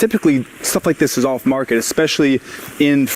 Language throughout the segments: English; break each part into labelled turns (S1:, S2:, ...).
S1: typically stuff like this is off market, especially in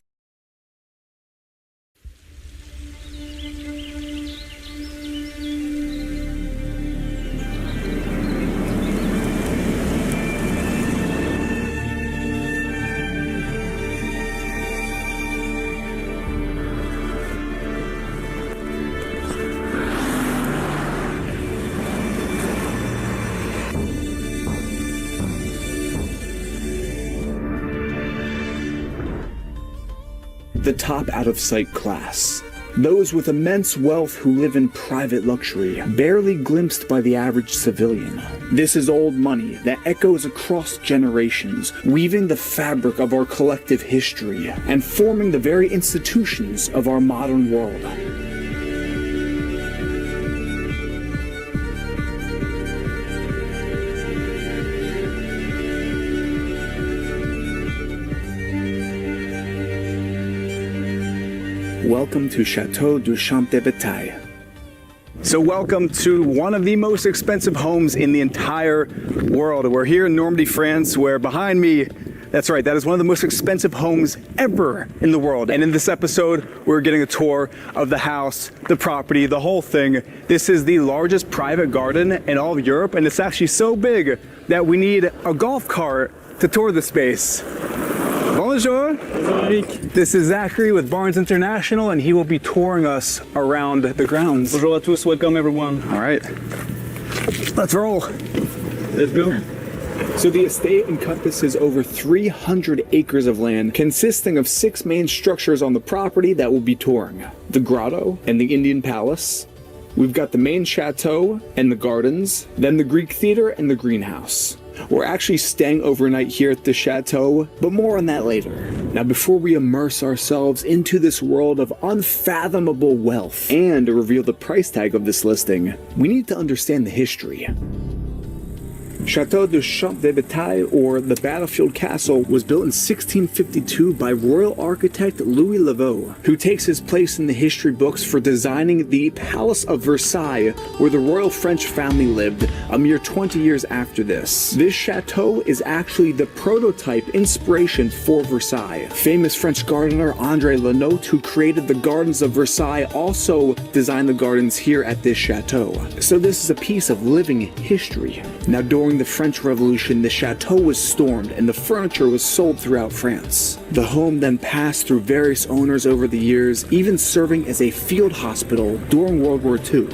S1: the top out-of-sight class. Those with immense wealth who live in private luxury, barely glimpsed by the average civilian. This is old money that echoes across generations, weaving the fabric of our collective history and forming the very institutions of our modern world. Welcome to Chateau du Champ de Bataille. So welcome to one of the most expensive homes in the entire world. We're here in Normandy, France, where behind me, that's right, that is one of the most expensive homes ever in the world. And in this episode, we're getting a tour of the house, the property, the whole thing. This is the largest private garden in all of Europe, and it's actually so big that we need a golf cart to tour the space. Bonjour. This is Zachary with Barnes International, and he will be touring us around the grounds.
S2: Bonjour à tous, welcome everyone.
S1: All right, let's roll.
S2: Let's go.
S1: So the estate encompasses over 300 acres of land, consisting of 6 main structures on the property that we'll be touring. The grotto and the Indian palace. We've got the main chateau and the gardens, then the Greek theater and the greenhouse. We're actually staying overnight here at the chateau, but more on that later. Now, before we immerse ourselves into this world of unfathomable wealth and reveal the price tag of this listing, we need to understand the history. Chateau du Champ de Bataille, or the Battlefield Castle, was built in 1652 by royal architect Louis Laveau, who takes his place in the history books for designing the Palace of Versailles, where the royal French family lived a mere 20 years after this. This chateau is actually the prototype inspiration for Versailles. Famous French gardener André Lenotre, who created the Gardens of Versailles, also designed the gardens here at this chateau. So this is a piece of living history. Now, during the French Revolution, the chateau was stormed and the furniture was sold throughout France. The home then passed through various owners over the years, even serving as a field hospital during World War II.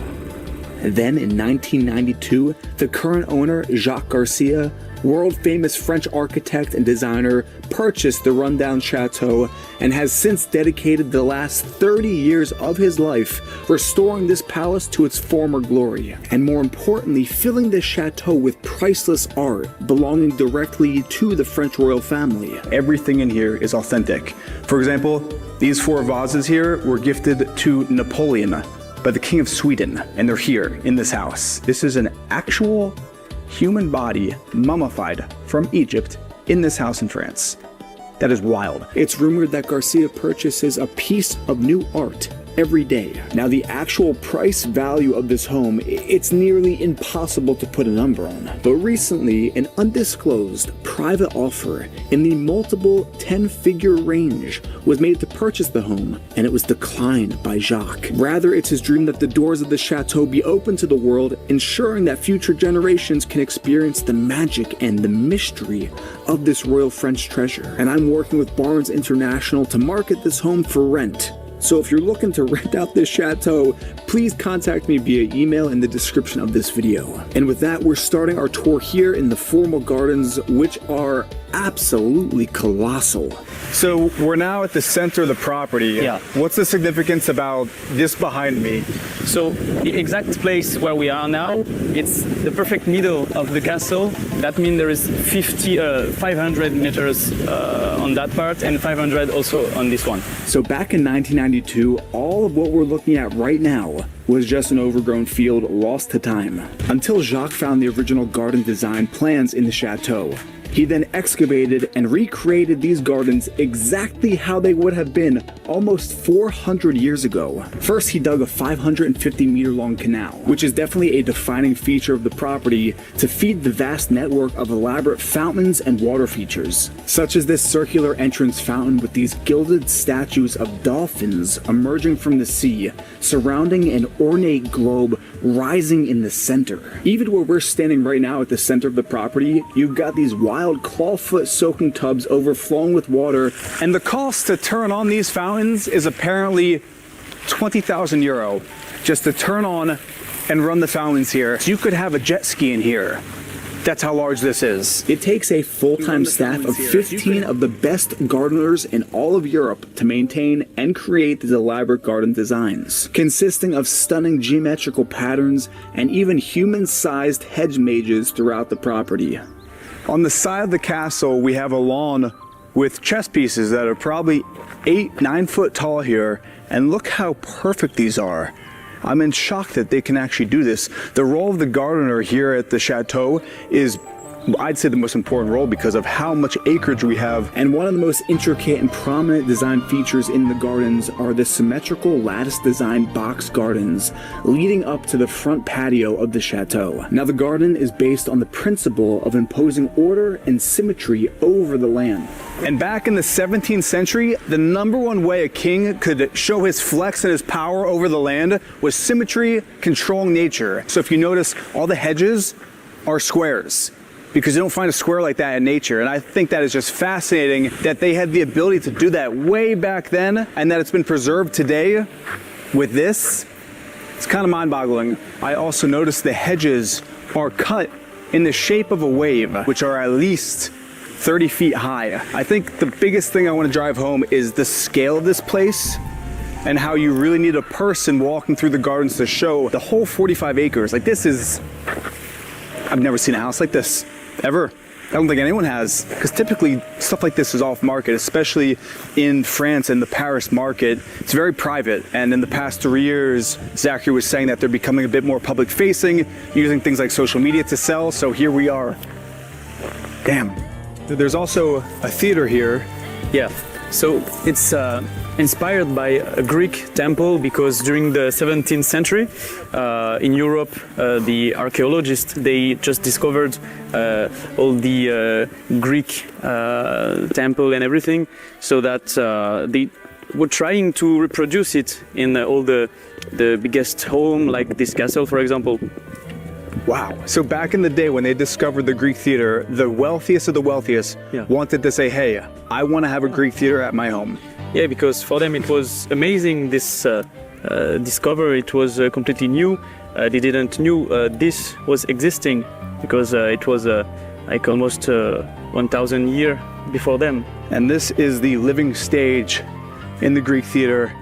S1: Then in 1992, the current owner, Jacques Garcia, world-famous French architect and designer, purchased the rundown chateau and has since dedicated the last 30 years of his life restoring this palace to its former glory, and more importantly, filling this chateau with priceless art belonging directly to the French royal family. Everything in here is authentic. For example, these 4 vases here were gifted to Napoleon by the King of Sweden, and they're here in this house. This is an actual human body mummified from Egypt in this house in France. That is wild. It's rumored that Garcia purchases a piece of new art every day. Now, the actual price value of this home, it's nearly impossible to put a number on. But recently, an undisclosed private offer in the multiple 10-figure range was made to purchase the home, and it was declined by Jacques. Rather, it's his dream that the doors of the chateau be open to the world, ensuring that future generations can experience the magic and the mystery of this royal French treasure. And I'm working with Barnes International to market this home for rent. So if you're looking to rent out this chateau, please contact me via email in the description of this video. And with that, we're starting our tour here in the formal gardens, which are absolutely colossal. So we're now at the center of the property.
S2: Yeah.
S1: What's the significance about this behind me?
S2: So the exact place where we are now, it's the perfect middle of the castle. That means there is 500 meters on that part and 500 also on this one.
S1: So back in 1992, all of what we're looking at right now was just an overgrown field lost to time, until Jacques found the original garden design plans in the chateau. He then excavated and recreated these gardens exactly how they would have been almost 400 years ago. First, he dug a 550-meter long canal, which is definitely a defining feature of the property, to feed the vast network of elaborate fountains and water features, such as this circular entrance fountain with these gilded statues of dolphins emerging from the sea, surrounding an ornate globe rising in the center. Even where we're standing right now at the center of the property, you've got these wild clawfoot soaking tubs overflowing with water, and the cost to turn on these fountains is apparently 20,000 euro just to turn on and run the fountains here. So you could have a jet ski in here. That's how large this is. It takes a full-time staff of 15 of the best gardeners in all of Europe to maintain and create these elaborate garden designs, consisting of stunning geometrical patterns and even human-sized hedge mazes throughout the property. On the side of the castle, we have a lawn with chess pieces that are probably 8-9 foot tall here, and look how perfect these are. I'm in shock that they can actually do this. The role of the gardener here at the chateau is, I'd say, the most important role because of how much acreage we have. And one of the most intricate and prominent design features in the gardens are the symmetrical lattice design box gardens leading up to the front patio of the chateau. Now, the garden is based on the principle of imposing order and symmetry over the land. And back in the 17th century, the #1 way a king could show his flex and his power over the land was symmetry, controlling nature. So if you notice, all the hedges are squares, because you don't find a square like that in nature. And I think that is just fascinating that they had the ability to do that way back then, and that it's been preserved today with this. It's kind of mind-boggling. I also noticed the hedges are cut in the shape of a wave, which are at least 30 feet high. I think the biggest thing I want to drive home is the scale of this place and how you really need a person walking through the gardens to show the whole 45 acres. Like, this is, I've never seen a house like this, ever. I don't think anyone has, because typically stuff like this is off market, especially in France and the Paris market. It's very private, and in the past 3 years, Zachary was saying that they're becoming a bit more public facing, using things like social media to sell, so here we are. Damn. There's also a theater here.
S2: Yeah, so it's inspired by a Greek temple, because during the 17th century in Europe, the archaeologists, they just discovered all the Greek temple and everything, so that they were trying to reproduce it in all the biggest home, like this castle, for example.
S1: Wow. So back in the day when they discovered the Greek theater, the wealthiest of the wealthiest wanted to say, hey, I want to have a Greek theater at my home.
S2: Yeah, because for them it was amazing, this discovery. It was completely new. They didn't knew this was existing, because it was like almost 1,000 years before them.
S1: And this is the living stage in the Greek theater.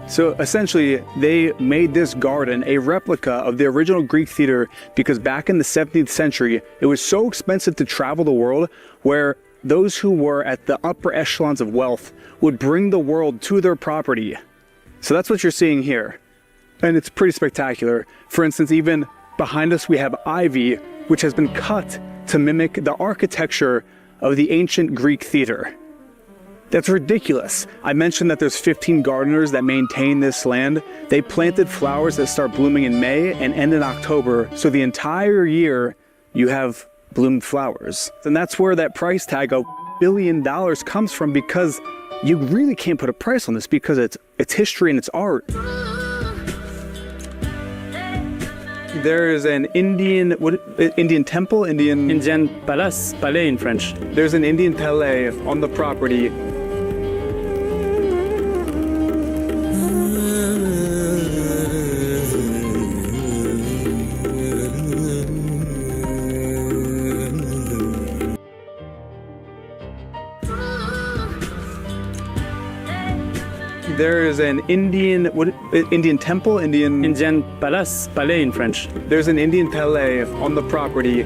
S1: So essentially, they made this garden a replica of the original Greek theater because back in the 17th century, it was so expensive to travel the world, where those who were at the upper echelons of wealth would bring the world to their property. So that's what you're seeing here. And it's pretty spectacular. For instance, even behind us, we have ivy, which has been cut to mimic the architecture of the ancient Greek theater. That's ridiculous. I mentioned that there's 15 gardeners that maintain this land. They planted flowers that start blooming in May and end in October. So the entire year you have bloomed flowers. And that's where that price tag of $1 billion comes from, because you really can't put a price on this because it's history and it's art. There is an Indian temple?
S2: Indian palace, palais in French.
S1: There's an Indian palais on the property. There is an Indian temple?
S2: Indian palace, palais in French.
S1: There's an Indian palais on the property.